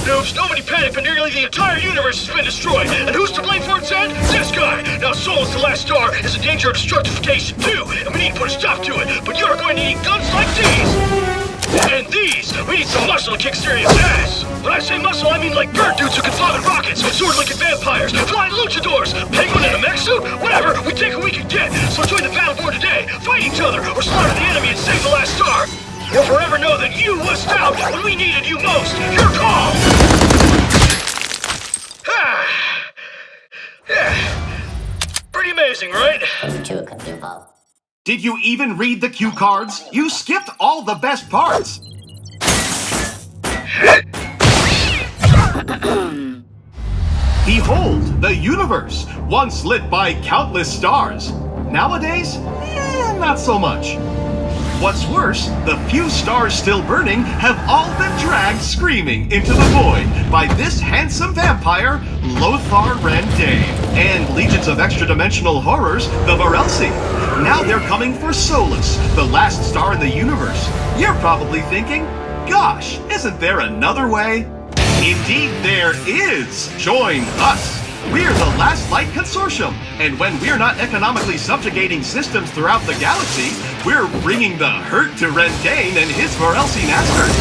noobs, nobody panic, but nearly the entire universe has been destroyed. And who's to blame for its end? This guy! Now Solus, the last star, is in danger of destructification too, and we need to put a stop to it. But you're going to need guns like these! And these! We need some muscle to kick serious ass! When I say muscle, I mean like bird dudes who can fly with rockets, sword-licking vampires, flying luchadors, penguin in a mech suit, whatever, we take what we can get. So join the Battleborn today, fight each other, or slaughter the enemy and save the last star. Or forever know that you wussed out when we needed you most. Your call! Yeah. Pretty amazing, right? Did you even read the cue cards? You skipped all the best parts. Behold, the universe, once lit by countless stars. Nowadays, not so much. What's worse, the few stars still burning have all been dragged screaming into the void by this handsome vampire, Lothar Rendane, and legions of extra-dimensional horrors, the Varelsi. Now they're coming for Solus, the last star in the universe. You're probably thinking, gosh, isn't there another way? Indeed there is! Join us! We're the Last Light Consortium, and when we're not economically subjugating systems throughout the galaxy, we're bringing the hurt to Rendane and his Varelsi masters.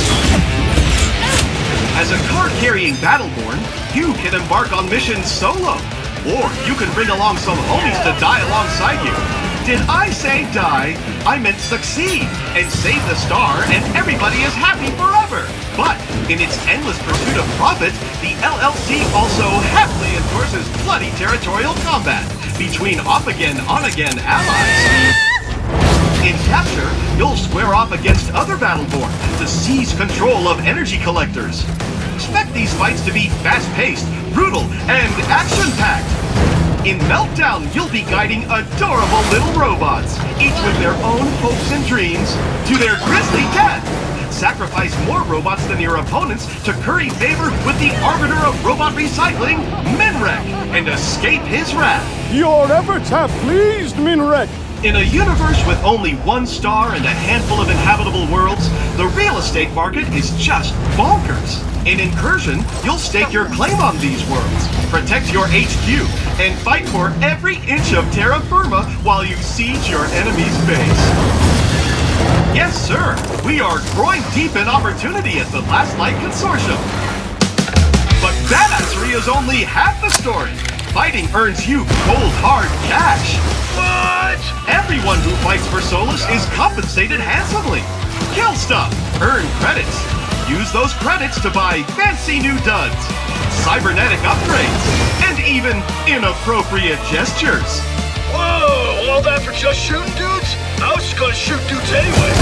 As a card-carrying Battleborn, you can embark on missions solo, or you can bring along some homies to die alongside you. Did I say die? I meant succeed, and save the star, and everybody is happy forever. But in its endless pursuit of profit, the LLC also happily endorses bloody territorial combat between off-again, on-again allies. In capture, you'll square off against other Battleborn to seize control of energy collectors. Expect these fights to be fast-paced, brutal, and action-packed. In Meltdown, you'll be guiding adorable little robots, each with their own hopes and dreams, to their grisly death. Sacrifice more robots than your opponents to curry favor with the arbiter of robot recycling, Minrek, and escape his wrath. Your efforts have pleased Minrek. In a universe with only one star and a handful of inhabitable worlds, the real estate market is just bonkers. In Incursion, you'll stake your claim on these worlds, protect your HQ, and fight for every inch of terra firma while you siege your enemy's base. Yes, sir, we are groin deep in opportunity at the Last Light Consortium. But badassery is only half the story. Fighting earns you cold, hard cash. What? Everyone who fights for Solus is compensated handsomely. Kill stuff, earn credits. Use those credits to buy fancy new duds, cybernetic upgrades, and even inappropriate gestures. Whoa, all that for just shooting dudes? I was just gonna shoot dudes anyway.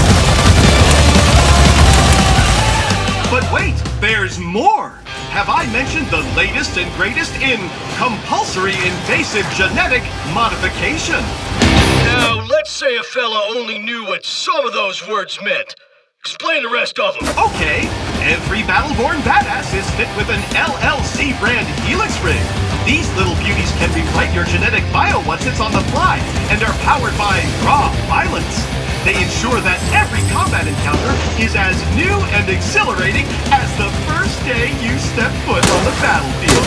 But wait, there's more! Have I mentioned the latest and greatest in compulsory invasive genetic modification? Now, let's say a fella only knew what some of those words meant. Explain the rest of them. Okay, every Battleborn badass is fit with an LLC brand Helix rig. These little beauties can rewrite your genetic bio once it's on the fly, and are powered by raw violence. They ensure that every combat encounter is as new and exhilarating as the first day you step foot on the battlefield.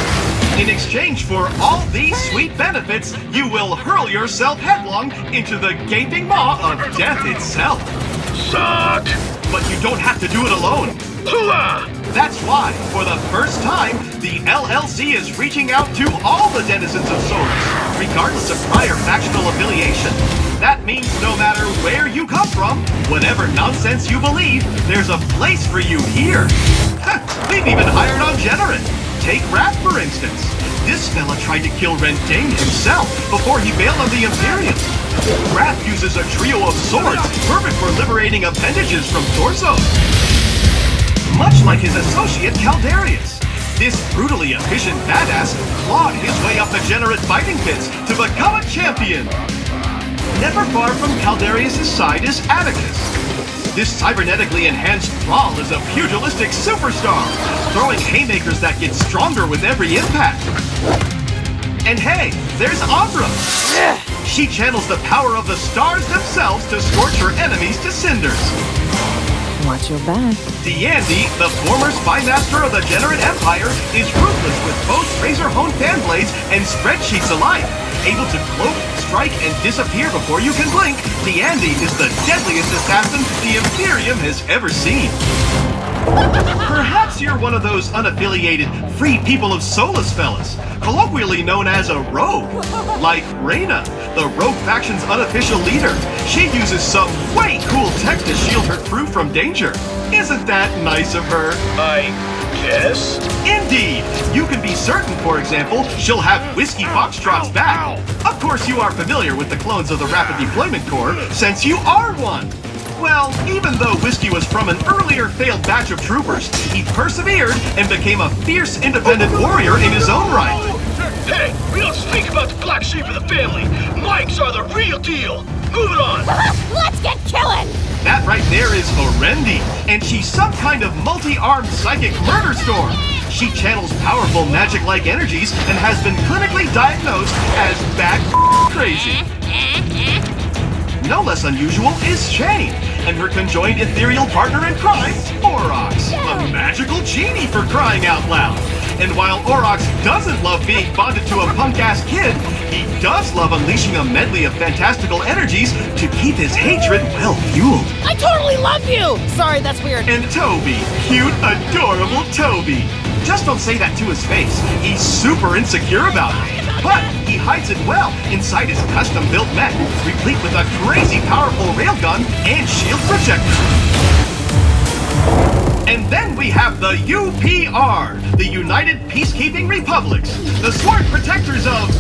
In exchange for all these sweet benefits, you will hurl yourself headlong into the gaping maw of death itself. Suck! But you don't have to do it alone. Hooah! That's why, for the first time, the LLC is reaching out to all the denizens of Solus, regardless of prior factional affiliation. That means no matter where you come from, whatever nonsense you believe, there's a place for you here. We've even hired on Generate. Take Wrath, for instance. This fella tried to kill Rendane himself before he bailed on the Imperium. Wrath uses a trio of swords, perfect for liberating appendages from torsos. Much like his associate Caldarius, this brutally efficient badass clawed his way up the Generate fighting pits to become a champion. Never far from Caldarius' side is Atticus. This cybernetically enhanced thrall is a pugilistic superstar, throwing haymakers that get stronger with every impact. And hey, there's Ambra. She channels the power of the stars themselves to scorch her enemies to cinders. Watch your back. D'Andy, the former spymaster of the Generate Empire, is ruthless with both razor-honed fan blades and spreadsheets alike. Able to cloak, strike, and disappear before you can blink, D'Andy is the deadliest assassin the Imperium has ever seen. Perhaps you're one of those unaffiliated free people of Solus fellas, colloquially known as a rogue, like Reyna, the rogue faction's unofficial leader. She uses some way cool tech to shield her crew from danger. Isn't that nice of her? I guess? Indeed! You can be certain, for example, she'll have Whiskey Foxtrot's back. Of course you are familiar with the clones of the Rapid Deployment Corps, since you are one. Well, even though Whiskey was from an earlier failed batch of troopers, he persevered and became a fierce independent warrior in his own right. Hey, we don't speak about the black sheep of the family. Mikes are the real deal. Move it on. Let's get killing! That right there is Orendi, and she's some kind of multi-armed psychic murder storm. She channels powerful magic-like energies and has been clinically diagnosed as bat crazy. No less unusual is Shane, and her conjoined ethereal partner in crime, Aurochs, a magical genie for crying out loud. And while Aurochs doesn't love being bonded to a punk-ass kid, he does love unleashing a medley of fantastical energies to keep his hatred well-fueled. I totally love you! Sorry, that's weird. And Toby, cute, adorable Toby. Just don't say that to his face. He's super insecure about it. But he hides it well inside his custom-built mech, replete with a crazy powerful railgun and shield projector. And then we have the UPR, the United Peacekeeping Republics, the sworn protectors of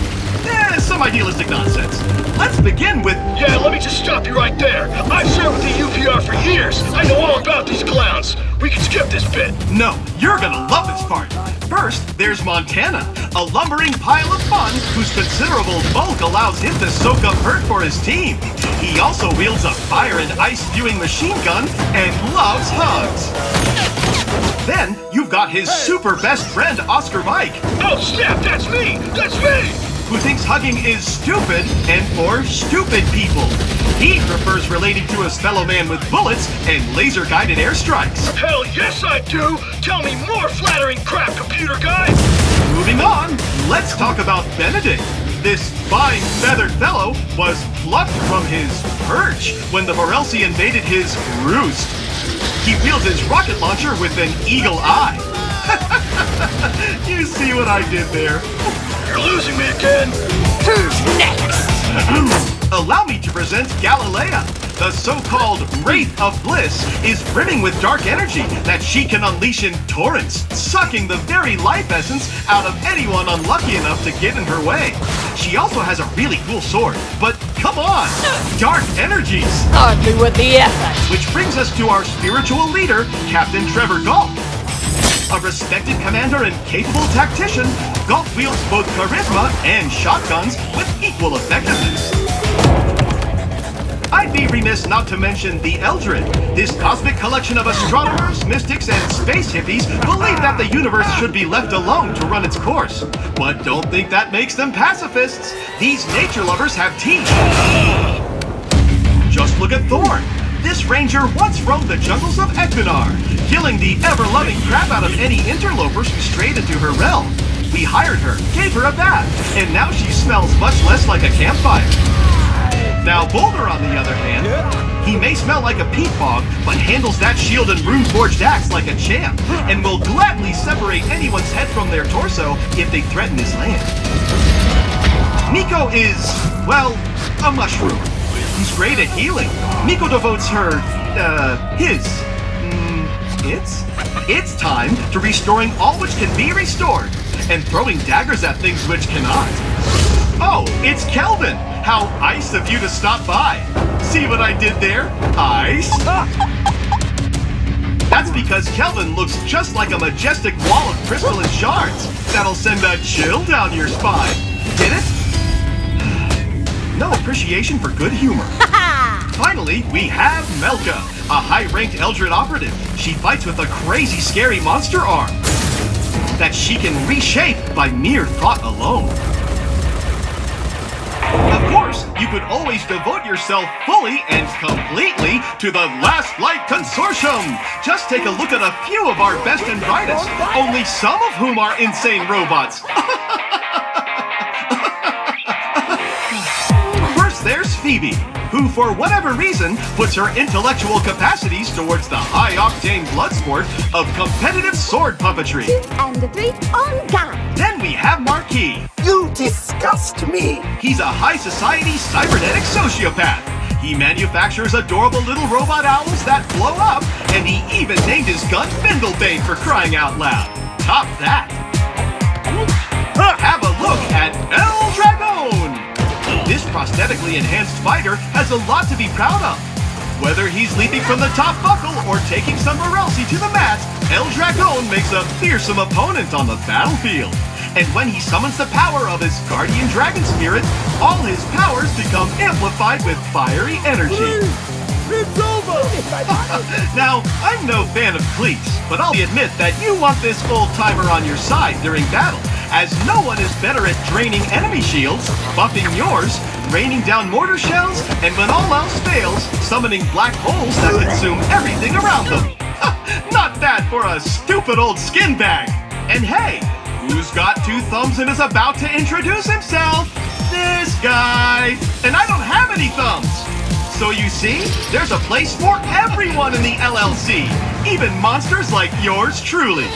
some idealistic nonsense. Let's begin with... Yeah, let me just stop you right there. I've served with the UPR for years. I know all about these clowns. We can skip this bit. No, you're gonna love this part. First, there's Montana, a lumbering pile of fun whose considerable bulk allows him to soak up hurt for his team. He also wields a fire and ice-spewing machine gun and loves hugs. Then, you've got his super best friend, Oscar Mike. Oh, snap, that's me! That's me! Who thinks hugging is stupid and for stupid people. He prefers relating to his fellow man with bullets and laser-guided airstrikes. Hell yes, I do! Tell me more flattering crap, computer guy! Moving on, let's talk about Benedict. This fine feathered fellow was plucked from his perch when the Morelsi invaded his roost. He wields his rocket launcher with an eagle eye. You see what I did there? You're losing me again! Who's next? Allow me to present Galilea. The so-called Wraith of Bliss is brimming with dark energy that she can unleash in torrents, sucking the very life essence out of anyone unlucky enough to get in her way. She also has a really cool sword, but come on! Dark energies! Hardly worth the effort. Which brings us to our spiritual leader, Captain Trevor Galt. A respected commander and capable tactician, Galt wields both charisma and shotguns with equal effectiveness. I'd be remiss not to mention the Eldred. This cosmic collection of astronomers, mystics, and space hippies believe that the universe should be left alone to run its course. But don't think that makes them pacifists. These nature lovers have teeth. Just look at Thorn. This ranger once roamed the jungles of Equinar, killing the ever-loving crap out of any interlopers who strayed into her realm. We hired her, gave her a bath, and now she smells much less like a campfire. Now Boulder, on the other hand, he may smell like a peat bog, but handles that shield and rune-forged axe like a champ, and will gladly separate anyone's head from their torso if they threaten his land. Miko is, well, a mushroom. Who's great at healing. Miko devotes her, its time to restoring all which can be restored, and throwing daggers at things which cannot. Oh, it's Kelvin! How nice of you to stop by. See what I did there? Ice? That's because Kelvin looks just like a majestic wall of crystalline shards that'll send a chill down your spine. Get it? No appreciation for good humor. Finally, we have Melka, a high-ranked Eldred operative. She fights with a crazy, scary monster arm that she can reshape by mere thought alone. Of course, you could always devote yourself fully and completely to the Last Light Consortium. Just take a look at a few of our best and brightest, only some of whom are insane robots. First, there's Phoebe, who for whatever reason puts her intellectual capacities towards the high-octane blood sport of competitive sword puppetry. 2 and 3 on guard. Then we have Marquis. You disgust me. He's a high-society cybernetic sociopath. He manufactures adorable little robot owls that blow up, and he even named his gun Findlebane for crying out loud. Top that. Have a look at El Dragon. This prosthetically enhanced fighter has a lot to be proud of. Whether he's leaping from the top buckle or taking some Morelsi to the mat, El Dragon makes a fearsome opponent on the battlefield. And when he summons the power of his guardian dragon spirit, all his powers become amplified with fiery energy. It's over! Now, I'm no fan of cleats, but I'll admit that you want this old-timer on your side during battle, as no one is better at draining enemy shields, buffing yours, raining down mortar shells, and when all else fails, summoning black holes that consume everything around them. Not bad for a stupid old skin bag. And hey, who's got 2 thumbs and is about to introduce himself? This guy. And I don't have any thumbs. So you see, there's a place for everyone in the LLC, even monsters like yours truly.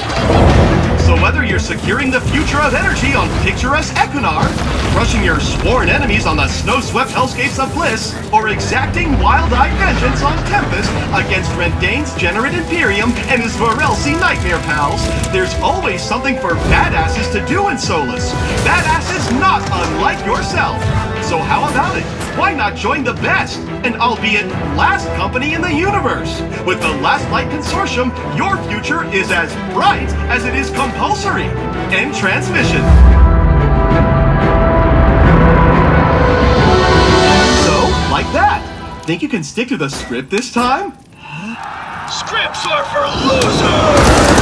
So whether you're securing the future of energy on picturesque Equinar, crushing your sworn enemies on the snow-swept hellscapes of Bliss, or exacting wild-eyed vengeance on Tempest against Rendain's Generate Imperium and his Morelsi Nightmare pals, there's always something for badasses to do in Solus. Badasses not unlike yourself. So how about it? Why not join the best, and albeit last company in the universe? With the Last Light Consortium, your future is as bright as it is compulsory. End transmission. So, like that. Think you can stick to the script this time? Scripts are for losers!